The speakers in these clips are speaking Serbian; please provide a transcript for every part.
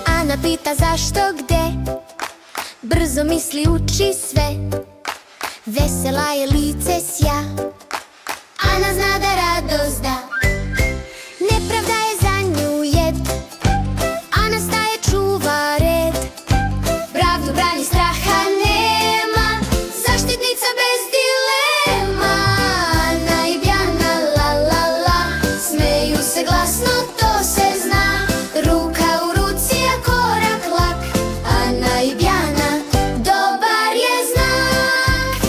Ana pita zašto, gde, brzo misli, uči sve, vesela je, lice sja. Ana zna da radost da, nepravda je za nju jed. Ana staje, čuva red, pravdu brani, straha nema, zaštitnica bez dilema. Ana i Bjana, la la la, smeju se glasno, to se zna. Ruka u ruci, a korak lak, Ana i Bjana, dobar je znak.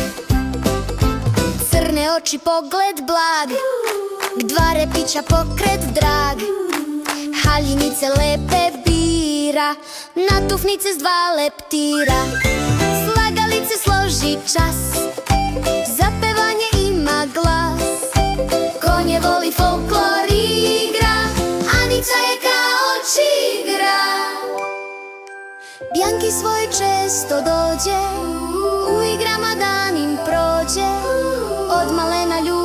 Crne oči, pogled blag, dva repića, pokret drag, haljinice lepe bira, natufnice s dva leptira. Slagalice složi čas, zapevanje ima glas, konje voli, folklor igra, Anica je kao čigra. Bjanki svoj često dođe, u igrama dan im prođe, od malena ljubav